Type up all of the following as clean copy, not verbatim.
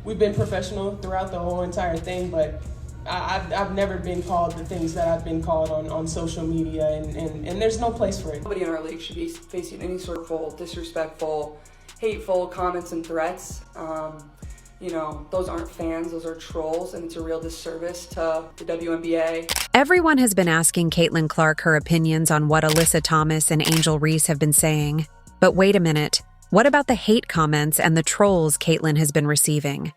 We've been professional throughout the whole entire thing, but I've never been called the things that I've been called on social media, and there's no place for it. Nobody in our league should be facing any sort of disrespectful, hateful comments and threats. Those aren't fans, those are trolls, and it's a real disservice to the WNBA. Everyone has been asking Caitlin Clark her opinions on what Alyssa Thomas and Angel Reese have been saying. But wait a minute, what about the hate comments and the trolls Caitlin has been receiving?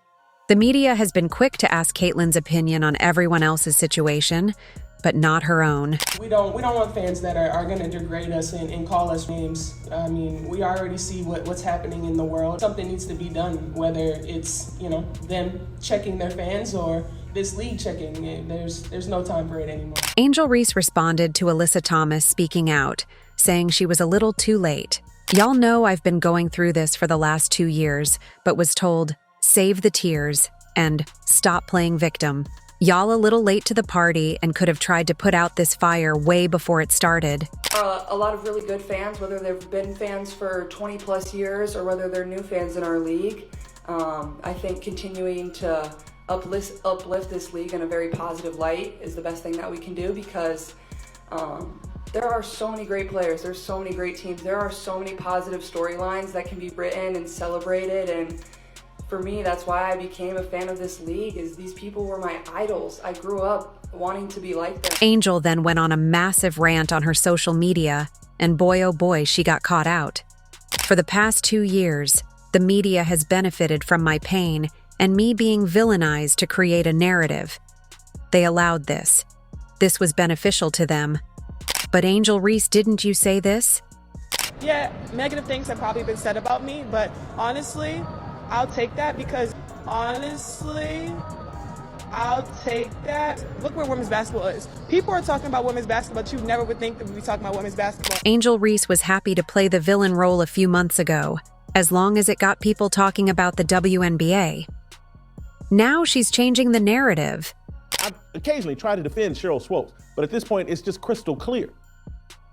The media has been quick to ask Caitlin's opinion on everyone else's situation, but not her own. We don't want fans that are going to degrade us and call us names. I mean, we already see what's happening in the world. Something needs to be done, whether it's, them checking their fans or this league checking. There's no time for it anymore. Angel Reese responded to Alyssa Thomas speaking out, saying she was a little too late. Y'all know I've been going through this for the last 2 years, but was told, save the tears and stop playing victim. Y'all a little late to the party and could have tried to put out this fire way before it started. A lot of really good fans, whether they've been fans for 20 plus years or whether they're new fans in our league. I think continuing to uplift this league in a very positive light is the best thing that we can do, because there are so many great players, there's so many great teams, there are so many positive storylines that can be written and celebrated, and for me, that's why I became a fan of this league, is these people were my idols. I grew up wanting to be like them. Angel then went on a massive rant on her social media, and boy oh boy, she got caught out. For the past 2 years, the media has benefited from my pain and me being villainized to create a narrative. They allowed this. This was beneficial to them. But Angel Reese, didn't you say this? Yeah, negative things have probably been said about me, but honestly, I'll take that, because I'll take that. Look where women's basketball is. People are talking about women's basketball, but you never would think that we'd be talking about women's basketball. Angel Reese was happy to play the villain role a few months ago, as long as it got people talking about the WNBA. Now she's changing the narrative. I occasionally try to defend Cheryl Swopes, but at this point, it's just crystal clear.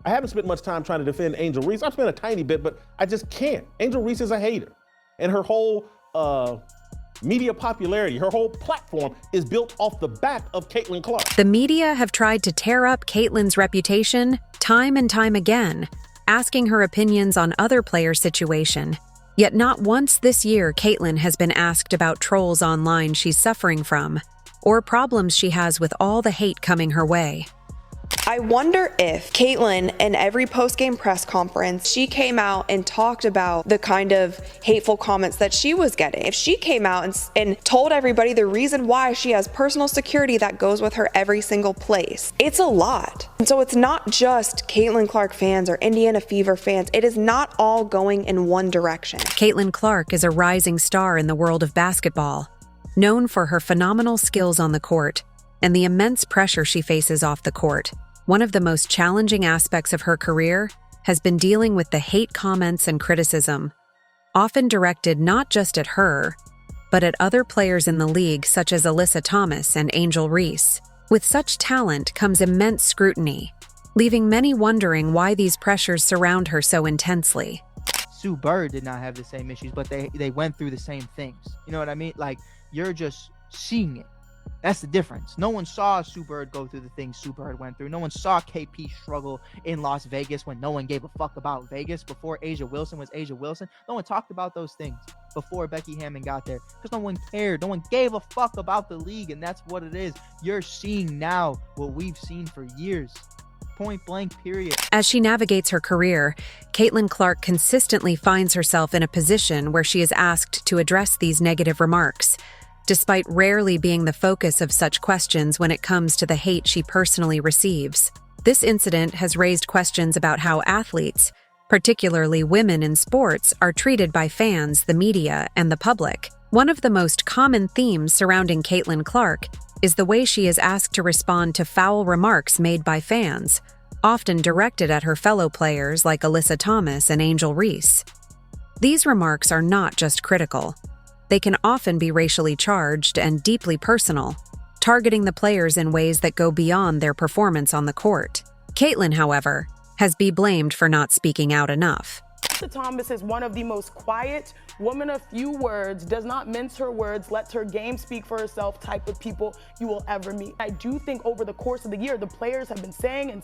I haven't spent much time trying to defend Angel Reese. I've spent a tiny bit, but I just can't. Angel Reese is a hater. And her whole media popularity, her whole platform is built off the back of Caitlin Clark. The media have tried to tear up Caitlin's reputation time and time again, asking her opinions on other players' situation. Yet not once this year Caitlin has been asked about trolls online she's suffering from, or problems she has with all the hate coming her way. I wonder if Caitlin, in every post-game press conference, she came out and talked about the kind of hateful comments that she was getting. If she came out and told everybody the reason why she has personal security that goes with her every single place, it's a lot. And so it's not just Caitlin Clark fans or Indiana Fever fans. It is not all going in one direction. Caitlin Clark is a rising star in the world of basketball, known for her phenomenal skills on the court and the immense pressure she faces off the court. One of the most challenging aspects of her career has been dealing with the hate comments and criticism, often directed not just at her, but at other players in the league such as Alyssa Thomas and Angel Reese. With such talent comes immense scrutiny, leaving many wondering why these pressures surround her so intensely. Sue Bird did not have the same issues, but they went through the same things. You know what I mean? Like, you're just seeing it. That's the difference. No one saw Sue Bird go through the things Sue Bird went through. No one saw KP struggle in Las Vegas when no one gave a fuck about Vegas. Before Asia Wilson was Asia Wilson, no one talked about those things before Becky Hammon got there, because no one cared. No one gave a fuck about the league, and that's what it is. You're seeing now what we've seen for years. Point blank, period. As she navigates her career, Caitlin Clark consistently finds herself in a position where she is asked to address these negative remarks, despite rarely being the focus of such questions when it comes to the hate she personally receives. This incident has raised questions about how athletes, particularly women in sports, are treated by fans, the media, and the public. One of the most common themes surrounding Caitlin Clark is the way she is asked to respond to foul remarks made by fans, often directed at her fellow players like Alyssa Thomas and Angel Reese. These remarks are not just critical. They can often be racially charged and deeply personal, targeting the players in ways that go beyond their performance on the court. Caitlin, however, has been blamed for not speaking out enough. Alyssa Thomas is one of the most quiet, woman of few words, does not mince her words, lets her game speak for herself type of people you will ever meet. I do think over the course of the year, the players have been saying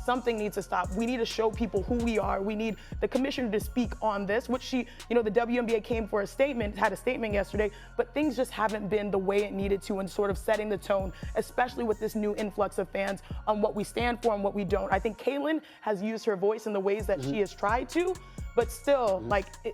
something needs to stop. We need to show people who we are. We need the commissioner to speak on this, which the WNBA came for had a statement yesterday, but things just haven't been the way it needed to in sort of setting the tone, especially with this new influx of fans on what we stand for and what we don't. I think Caitlin has used her voice in the ways that she has tried to, but still,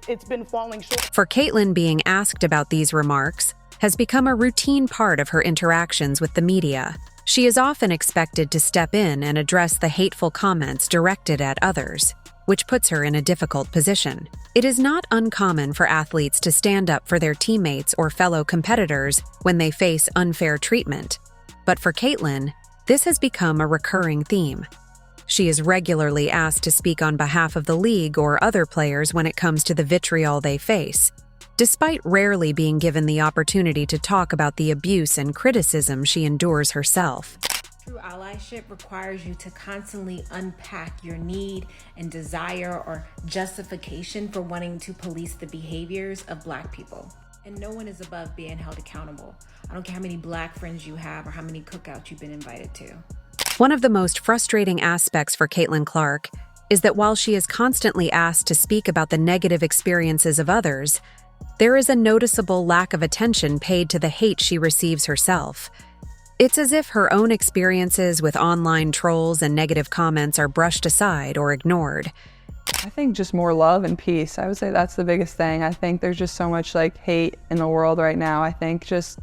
it's been falling short. For Caitlin, being asked about these remarks has become a routine part of her interactions with the media. She is often expected to step in and address the hateful comments directed at others, which puts her in a difficult position. It is not uncommon for athletes to stand up for their teammates or fellow competitors when they face unfair treatment. But for Caitlin, this has become a recurring theme. She is regularly asked to speak on behalf of the league or other players when it comes to the vitriol they face, despite rarely being given the opportunity to talk about the abuse and criticism she endures herself. True allyship requires you to constantly unpack your need and desire or justification for wanting to police the behaviors of Black people. And no one is above being held accountable. I don't care how many Black friends you have or how many cookouts you've been invited to. One of the most frustrating aspects for Caitlin Clark is that while she is constantly asked to speak about the negative experiences of others, there is a noticeable lack of attention paid to the hate she receives herself. It's as if her own experiences with online trolls and negative comments are brushed aside or ignored. I think just more love and peace. I would say that's the biggest thing. I think there's just so much hate in the world right now. I think just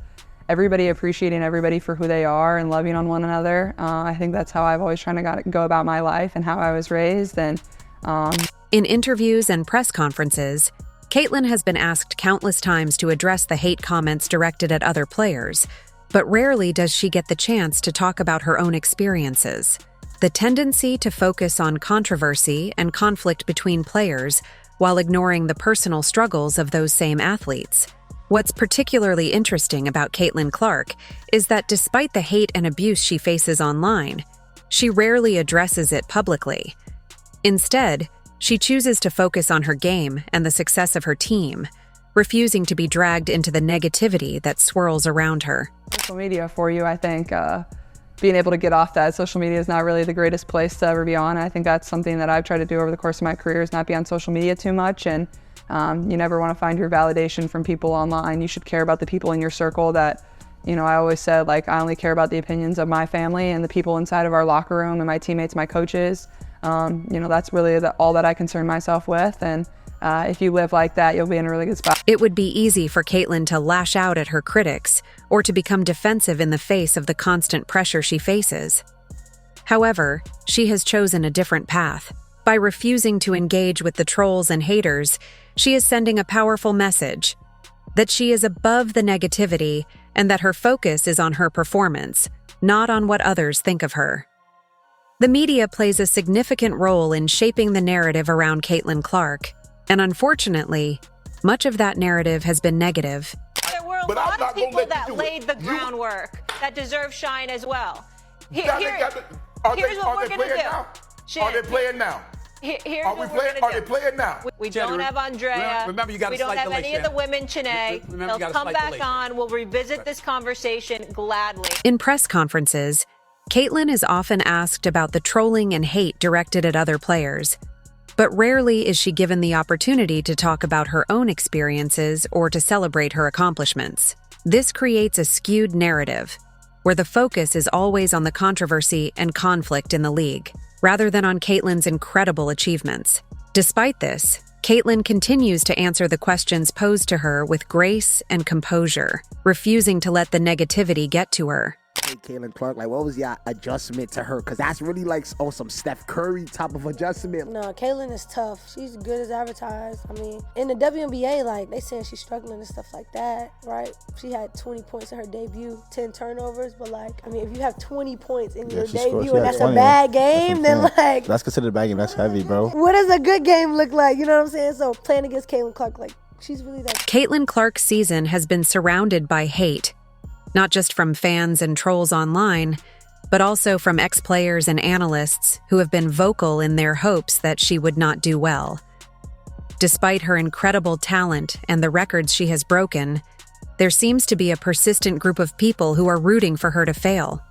everybody appreciating everybody for who they are and loving on one another. I think that's how I've always tried to go about my life and how I was raised. And in interviews and press conferences, Caitlin has been asked countless times to address the hate comments directed at other players, but rarely does she get the chance to talk about her own experiences. The tendency to focus on controversy and conflict between players while ignoring the personal struggles of those same athletes. What's particularly interesting about Caitlin Clark is that despite the hate and abuse she faces online, she rarely addresses it publicly. Instead, she chooses to focus on her game and the success of her team, refusing to be dragged into the negativity that swirls around her. Social media for you, I think, being able to get off that. Social media is not really the greatest place to ever be on. I think that's something that I've tried to do over the course of my career, is not be on social media too much. And you never want to find your validation from people online. You should care about the people in your circle that, I always said, I only care about the opinions of my family and the people inside of our locker room and my teammates, my coaches. That's really all that I concern myself with. And if you live like that, you'll be in a really good spot. It would be easy for Caitlin to lash out at her critics or to become defensive in the face of the constant pressure she faces. However, she has chosen a different path. By refusing to engage with the trolls and haters, she is sending a powerful message that she is above the negativity and that her focus is on her performance, not on what others think of her. The media plays a significant role in shaping the narrative around Caitlin Clark, and unfortunately, much of that narrative has been negative. There were a lot of people that laid the groundwork that deserve shine as well. Here's what we're going to do. Are they playing now? Here's what we're going to do. Are they playing now? We don't have Andrea. Remember, you got we don't have any of the women, Chanae. They'll come back on. We'll revisit this conversation gladly. In press conferences, Caitlin is often asked about the trolling and hate directed at other players, but rarely is she given the opportunity to talk about her own experiences or to celebrate her accomplishments. This creates a skewed narrative, where the focus is always on the controversy and conflict in the league, rather than on Caitlin's incredible achievements. Despite this, Caitlin continues to answer the questions posed to her with grace and composure, refusing to let the negativity get to her. Hey, Caitlin Clark, what was your adjustment to her? Because that's really some Steph Curry type of adjustment. No, Caitlin is tough. She's good as advertised. I mean, in the WNBA, they saying she's struggling and stuff like that, right? She had 20 points in her debut, 10 turnovers, but if you have 20 points in your debut and that's 20, a bad game, then that's considered a bad game. That's heavy, bro. What does a good game look like? You know what I'm saying? So playing against Caitlin Clark, she's really that. Caitlin Clark's season has been surrounded by hate, not just from fans and trolls online, but also from ex-players and analysts who have been vocal in their hopes that she would not do well. Despite her incredible talent and the records she has broken, there seems to be a persistent group of people who are rooting for her to fail.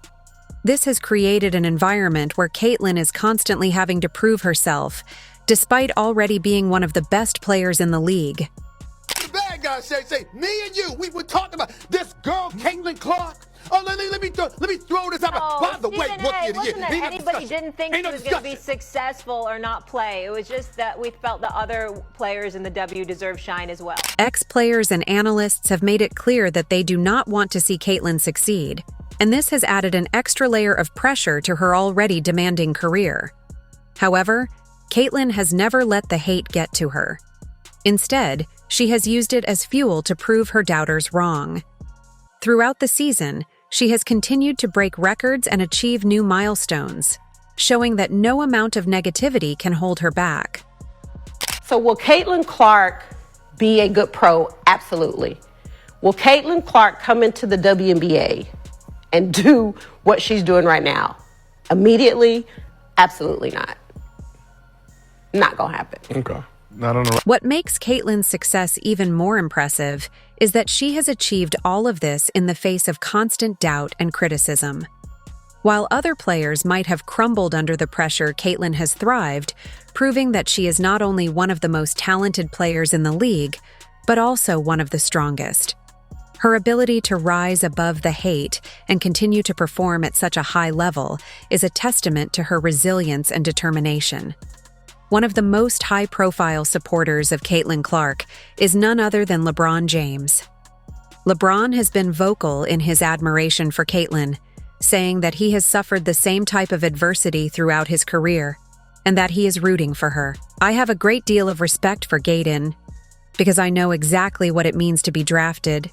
This has created an environment where Caitlyn is constantly having to prove herself, despite already being one of the best players in the league. The bad guys say, me and you, we were talking about this girl, Caitlyn Clark. Oh, let me throw this out. By the way, wasn't that anybody didn't think she was going to be successful or not play. It was just that we felt the other players in the W deserve shine as well. Ex-players and analysts have made it clear that they do not want to see Caitlyn succeed, and this has added an extra layer of pressure to her already demanding career. However, Caitlyn has never let the hate get to her. Instead, she has used it as fuel to prove her doubters wrong. Throughout the season, she has continued to break records and achieve new milestones, showing that no amount of negativity can hold her back. So will Caitlyn Clark be a good pro? Absolutely. Will Caitlyn Clark come into the WNBA and do what she's doing right now? Immediately? Absolutely not. Not gonna happen. Okay. Not on the What makes Caitlyn's success even more impressive is that she has achieved all of this in the face of constant doubt and criticism. While other players might have crumbled under the pressure, Caitlyn has thrived, proving that she is not only one of the most talented players in the league, but also one of the strongest. Her ability to rise above the hate and continue to perform at such a high level is a testament to her resilience and determination. One of the most high-profile supporters of Caitlyn Clark is none other than LeBron James. LeBron has been vocal in his admiration for Caitlyn, saying that he has suffered the same type of adversity throughout his career, and that he is rooting for her. I have a great deal of respect for Caitlyn, because I know exactly what it means to be drafted,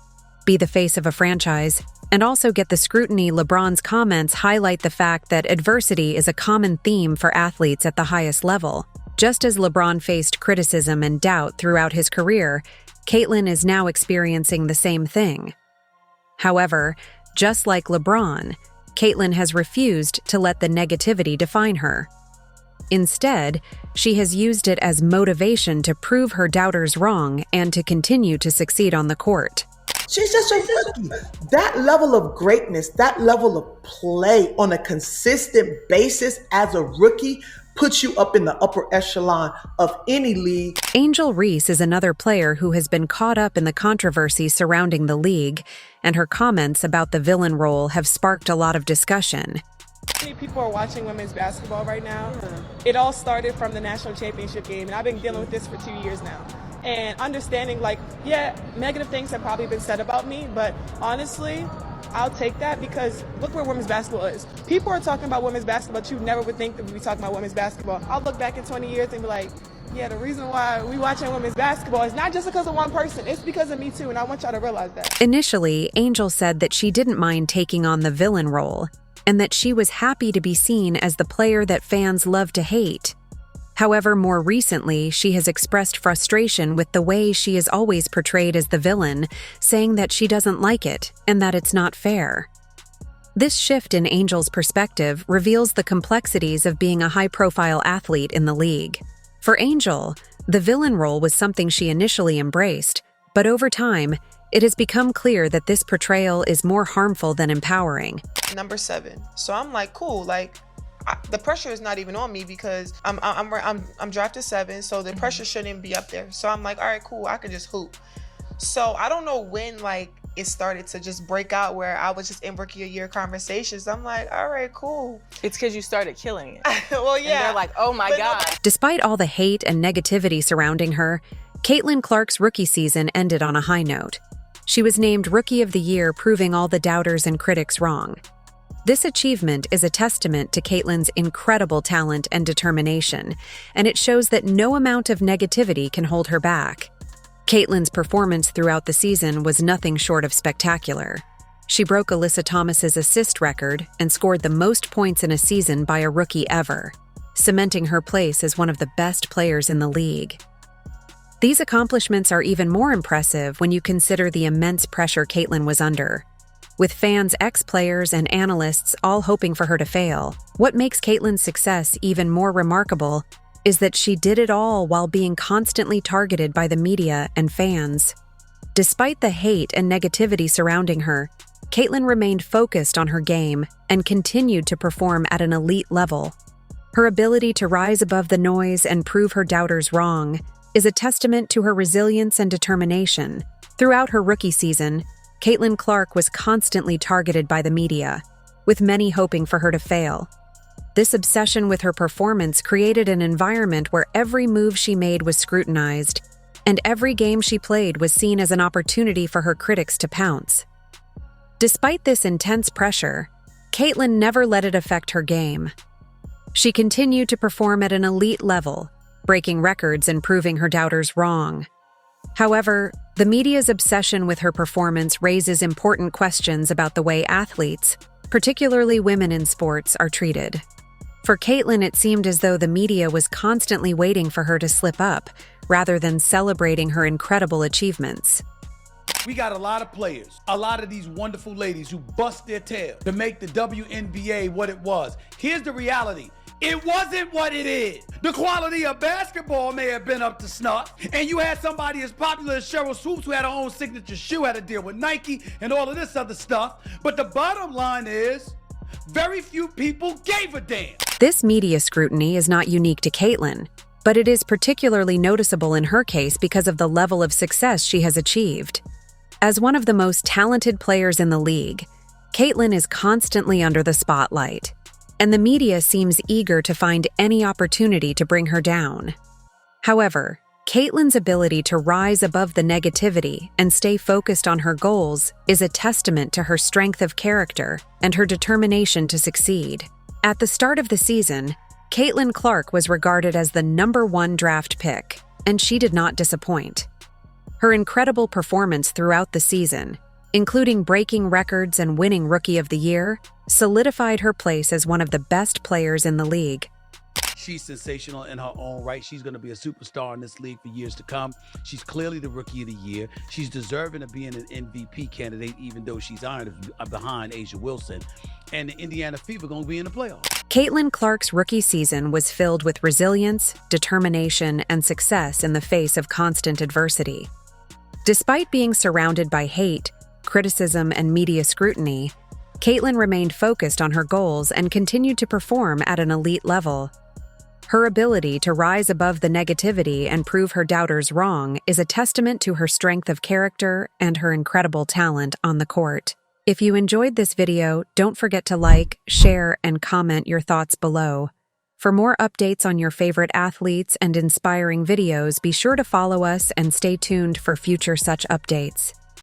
be the face of a franchise, and also get the scrutiny. LeBron's comments highlight the fact that adversity is a common theme for athletes at the highest level. Just as LeBron faced criticism and doubt throughout his career, Caitlyn is now experiencing the same thing. However, just like LeBron, Caitlyn has refused to let the negativity define her. Instead, she has used it as motivation to prove her doubters wrong and to continue to succeed on the court. She's just a rookie. That level of greatness, that level of play on a consistent basis as a rookie puts you up in the upper echelon of any league. Angel Reese is another player who has been caught up in the controversy surrounding the league, and her comments about the villain role have sparked a lot of discussion. Many people are watching women's basketball right now. It all started from the national championship game, and I've been dealing with this for 2 years now. And understanding, negative things have probably been said about me, but honestly, I'll take that because look where women's basketball is. People are talking about women's basketball, but you never would think that we'd be talking about women's basketball. I'll look back in 20 years and be like, yeah, the reason why we watching women's basketball is not just because of one person, it's because of me too, and I want y'all to realize that. Initially, Angel said that she didn't mind taking on the villain role, and that she was happy to be seen as the player that fans love to hate. However, more recently, she has expressed frustration with the way she is always portrayed as the villain, saying that she doesn't like it and that it's not fair. This shift in Angel's perspective reveals the complexities of being a high-profile athlete in the league. For Angel, the villain role was something she initially embraced, but over time, it has become clear that this portrayal is more harmful than empowering. Number 7. So I'm like, cool, the pressure is not even on me because I'm drafted 7, so the pressure shouldn't even be up there. So I'm like, all right, cool, I can just hoop. So I don't know when it started to just break out where I was just in rookie of year conversations. I'm like, all right, cool. It's because you started killing it. Well, yeah. And they're like, oh my God. Despite all the hate and negativity surrounding her, Caitlyn Clark's rookie season ended on a high note. She was named Rookie of the Year, proving all the doubters and critics wrong. This achievement is a testament to Caitlyn's incredible talent and determination, and it shows that no amount of negativity can hold her back. Caitlyn's performance throughout the season was nothing short of spectacular. She broke Alyssa Thomas's assist record and scored the most points in a season by a rookie ever, cementing her place as one of the best players in the league. These accomplishments are even more impressive when you consider the immense pressure Caitlyn was under. With fans, ex-players, and analysts all hoping for her to fail, what makes Caitlyn's success even more remarkable is that she did it all while being constantly targeted by the media and fans. Despite the hate and negativity surrounding her, Caitlin remained focused on her game and continued to perform at an elite level. Her ability to rise above the noise and prove her doubters wrong is a testament to her resilience and determination. Throughout her rookie season, Caitlin Clark was constantly targeted by the media, with many hoping for her to fail. This obsession with her performance created an environment where every move she made was scrutinized, and every game she played was seen as an opportunity for her critics to pounce. Despite this intense pressure, Caitlin never let it affect her game. She continued to perform at an elite level, breaking records and proving her doubters wrong. However, the media's obsession with her performance raises important questions about the way athletes, particularly women in sports, are treated. For Caitlin, it seemed as though the media was constantly waiting for her to slip up, rather than celebrating her incredible achievements. We got a lot of players, a lot of these wonderful ladies who bust their tail to make the WNBA what it was. Here's the reality. It wasn't what it is. The quality of basketball may have been up to snuff, and you had somebody as popular as Cheryl Swoops, who had her own signature shoe, had to deal with Nike and all of this other stuff. But the bottom line is, very few people gave a damn. This media scrutiny is not unique to Caitlin, but it is particularly noticeable in her case because of the level of success she has achieved. As one of the most talented players in the league, Caitlin is constantly under the spotlight, and the media seems eager to find any opportunity to bring her down. However, Caitlin's ability to rise above the negativity and stay focused on her goals is a testament to her strength of character and her determination to succeed. At the start of the season, Caitlin Clark was regarded as the #1 draft pick, and she did not disappoint. Her incredible performance throughout the season, including breaking records and winning Rookie of the Year, solidified her place as one of the best players in the league. She's sensational in her own right. She's going to be a superstar in this league for years to come. She's clearly the Rookie of the Year. She's deserving of being an MVP candidate, even though she's behind Asia Wilson. And the Indiana Fever going to be in the playoffs. Caitlin Clark's rookie season was filled with resilience, determination, and success in the face of constant adversity. Despite being surrounded by hate, criticism, and media scrutiny, Caitlin remained focused on her goals and continued to perform at an elite level. Her ability to rise above the negativity and prove her doubters wrong is a testament to her strength of character and her incredible talent on the court. If you enjoyed this video, don't forget to like, share, and comment your thoughts below. For more updates on your favorite athletes and inspiring videos, be sure to follow us and stay tuned for future such updates.